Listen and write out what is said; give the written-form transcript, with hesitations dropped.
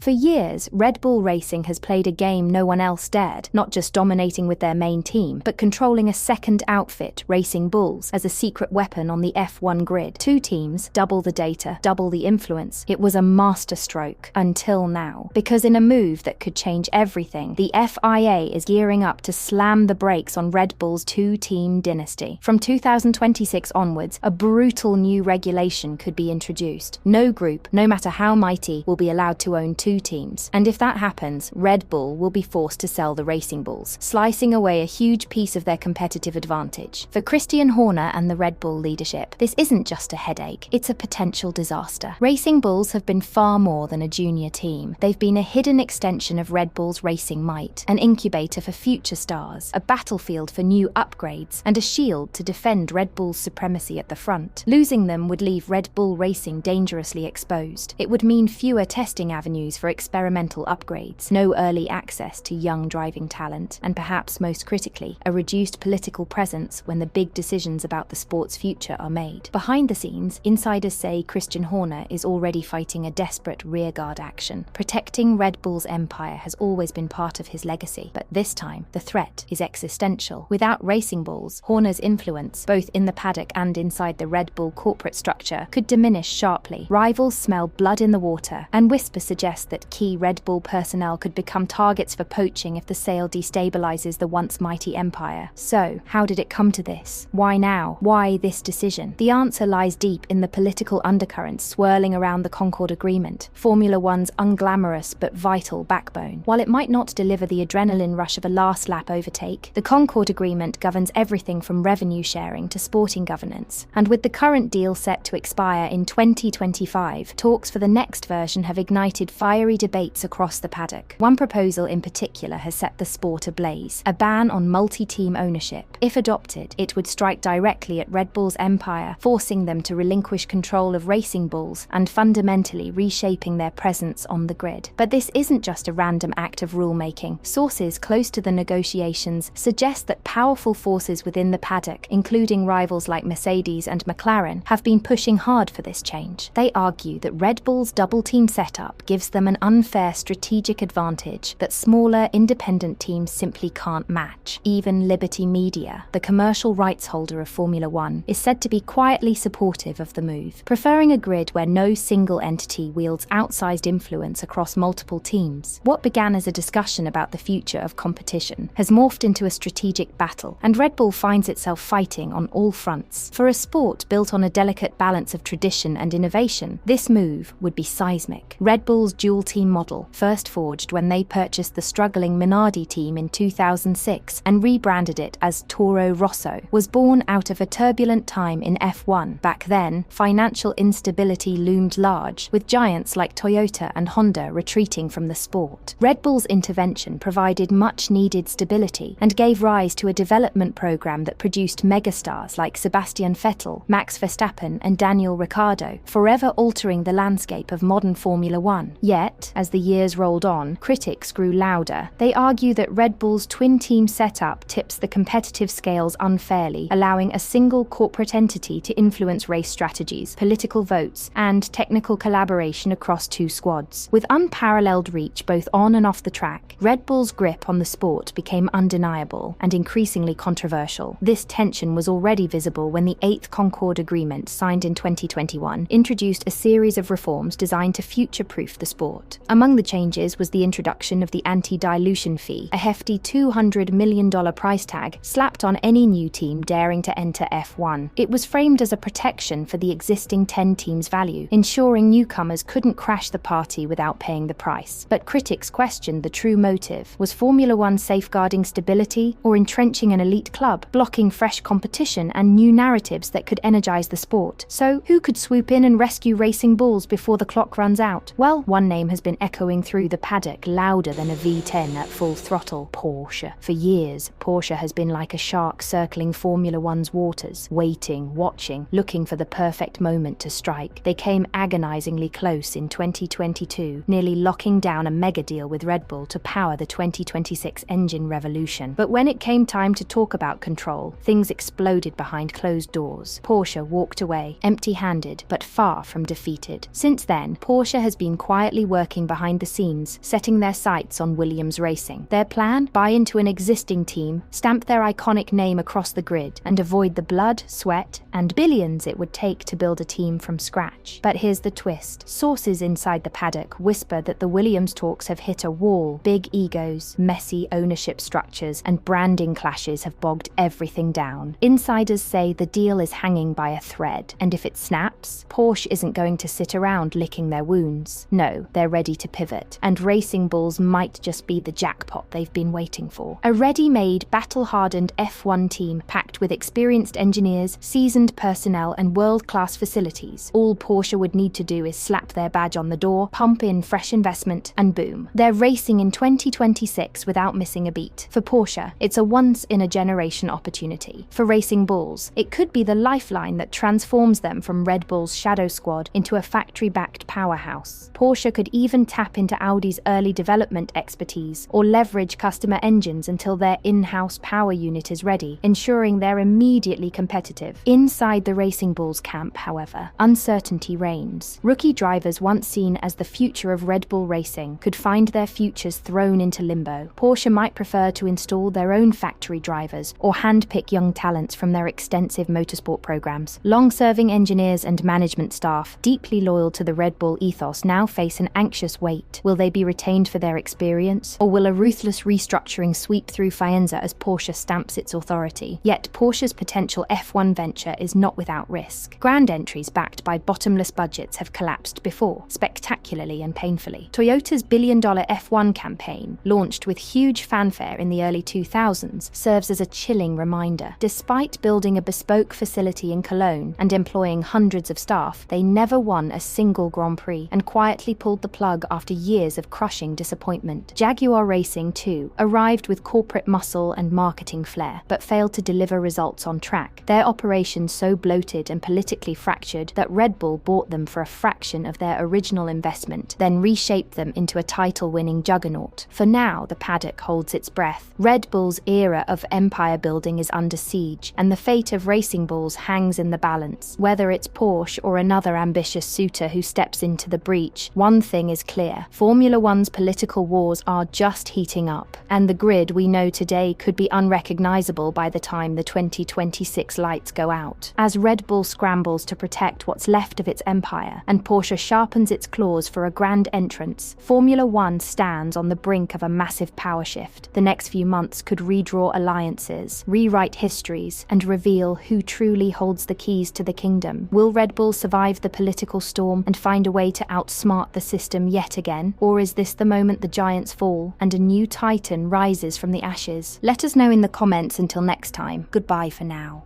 For years, Red Bull Racing has played a game no one else dared, not just dominating with their main team, but controlling a second outfit, Racing Bulls, as a secret weapon on the F1 grid. Two teams, double the data, double the influence. It was a masterstroke, until now. Because in a move that could change everything, the FIA is gearing up to slam the brakes on Red Bull's two-team dynasty. From 2026 onwards, a brutal new regulation could be introduced. No group, no matter how mighty, will be allowed to own two teams. And if that happens, Red Bull will be forced to sell the Racing Bulls, slicing away a huge piece of their competitive advantage. For Christian Horner and the Red Bull leadership, this isn't just a headache, it's a potential disaster. Racing Bulls have been far more than a junior team. They've been a hidden extension of Red Bull's racing might, an incubator for future stars, a battlefield for new upgrades, and a shield to defend Red Bull's supremacy at the front. Losing them would leave Red Bull Racing dangerously exposed. It would mean fewer testing avenues for experimental upgrades, no early access to young driving talent, and perhaps most critically, a reduced political presence when the big decisions about the sport's future are made. Behind the scenes, insiders say Christian Horner is already fighting a desperate rearguard action. Protecting Red Bull's empire has always been part of his legacy, but this time, the threat is existential. Without Racing Bulls, Horner's influence, both in the paddock and inside the Red Bull corporate structure, could diminish sharply. Rivals smell blood in the water, and whispers suggest that key Red Bull personnel could become targets for poaching if the sale destabilizes the once mighty empire. So, how did it come to this? Why now? Why this decision? The answer lies deep in the political undercurrents swirling around the Concord Agreement, Formula One's unglamorous but vital backbone. While it might not deliver the adrenaline rush of a last lap overtake, the Concord Agreement governs everything from revenue sharing to sporting governance. And with the current deal set to expire in 2025, talks for the next version have ignited fiery debates across the paddock. One proposal in particular has set the sport ablaze: a ban on multi-team ownership. If adopted, it would strike directly at Red Bull's empire, forcing them to relinquish control of Racing Bulls and fundamentally reshaping their presence on the grid. But this isn't just a random act of rulemaking. Sources close to the negotiations suggest that powerful forces within the paddock, including rivals like Mercedes and McLaren, have been pushing hard for this change. They argue that Red Bull's double-team setup gives them an unfair strategic advantage that smaller, independent teams simply can't match. Even Liberty Media, the commercial rights holder of Formula One, is said to be quietly supportive of the move, preferring a grid where no single entity wields outsized influence across multiple teams. What began as a discussion about the future of competition has morphed into a strategic battle, and Red Bull finds itself fighting on all fronts. For a sport built on a delicate balance of tradition and innovation, this move would be seismic. Red Bull's dual-team model, first forged when they purchased the struggling Minardi team in 2006 and rebranded it as Toro Rosso, was born out of a turbulent time in F1. Back then, financial instability loomed large, with giants like Toyota and Honda retreating from the sport. Red Bull's intervention provided much-needed stability and gave rise to a development program that produced megastars like Sebastian Vettel, Max Verstappen, and Daniel Ricciardo, forever altering the landscape of modern Formula One. Yet, as the years rolled on, critics grew louder. They argue that Red Bull's twin-team setup tips the competitive scales unfairly, allowing a single corporate entity to influence race strategies, political votes, and technical collaboration across two squads. With unparalleled reach both on and off the track, Red Bull's grip on the sport became undeniable and increasingly controversial. This tension was already visible when the 8th Concord Agreement, signed in 2021, introduced a series of reforms designed to future-proof the sport. Among the changes was the introduction of the anti-dilution fee, a hefty $200 million price tag slapped on any new team daring to enter F1. It was framed as a protection for the existing 10 teams' value, ensuring newcomers couldn't crash the party without paying the price. But critics questioned the true motive. Was Formula One safeguarding stability or entrenching an elite club, blocking fresh competition and new narratives that could energize the sport? So, who could swoop in and rescue Racing Bulls before the clock runs out? Well, one name has been echoing through the paddock louder than a V10 at full throttle: Porsche. For years, Porsche has been like a shark circling Formula One's waters, waiting, watching, looking for the perfect moment to strike. They came agonizingly close in 2022, nearly locking down a mega deal with Red Bull to power the 2026 engine revolution. But when it came time to talk about control, things exploded behind closed doors. Porsche walked away, empty-handed, but far from defeated. Since then, Porsche has been quietly working behind the scenes, setting their sights on Williams Racing. Their plan? Buy into an existing team, stamp their iconic name across the grid, and avoid the blood, sweat, and billions it would take to build a team from scratch. But here's the twist. Sources inside the paddock whisper that the Williams talks have hit a wall. Big egos, messy ownership structures, and branding clashes have bogged everything down. Insiders say the deal is hanging by a thread, and if it snaps, Porsche isn't going to sit around licking their wounds. No, they're ready to pivot, and Racing Bulls might just be the jackpot they've been waiting for. A ready-made, battle-hardened F1 team packed with experienced engineers, seasoned personnel, and world-class facilities. All Porsche would need to do is slap their badge on the door, pump in fresh investment, and boom. They're racing in 2026 without missing a beat. For Porsche, it's a once-in-a-generation opportunity. For Racing Bulls, it could be the lifeline that transforms them from Red Bull's shadow squad into a factory-backed powerhouse. Porsche could even tap into Audi's early development expertise or leverage customer engines until their in-house power unit is ready, ensuring they're immediately competitive. Inside the Racing Bulls camp, however, uncertainty reigns. Rookie drivers once seen as the future of Red Bull racing could find their futures thrown into limbo. Porsche might prefer to install their own factory drivers or handpick young talents from their extensive motorsport programs. Long-serving engineers and management staff, deeply loyal to the Red Bull ethos, now face an anxious wait. Will they be retained for their experience, or will a ruthless restructuring sweep through Faenza as Porsche stamps its authority? Yet Porsche's potential F1 venture is not without risk. Grand entries backed by bottomless budgets have collapsed before, spectacularly and painfully. Toyota's billion-dollar F1 campaign, launched with huge fanfare in the early 2000s, serves as a chilling reminder. Despite building a bespoke facility in Cologne and employing hundreds of staff, they never won a single Grand Prix and quietly pulled the plug after years of crushing disappointment. Jaguar Racing, too, arrived with corporate muscle and marketing flair, but failed to deliver results on track. Their operations so bloated and politically fractured that Red Bull bought them for a fraction of their original investment, then reshaped them into a title-winning juggernaut. For now, the paddock holds its breath. Red Bull's era of empire building is under siege, and the fate of Racing Bulls hangs in the balance. Whether it's Porsche or another ambitious suitor who steps into the breach, one thing is clear: Formula One's political wars are just heating up, and the grid we know today could be unrecognizable by the time the 2026 lights go out. As Red Bull scrambles to protect what's left of its empire, and Porsche sharpens its claws for a grand entrance, Formula One stands on the brink of a massive power shift. The next few months could redraw alliances, rewrite histories, and reveal who truly holds the keys to the kingdom. Will Red Bull survive the political storm and find a way to outsmart the system yet again? Or is this the moment the giants fall and a new titan rises from the ashes? Let us know in the comments. Until next time, goodbye for now.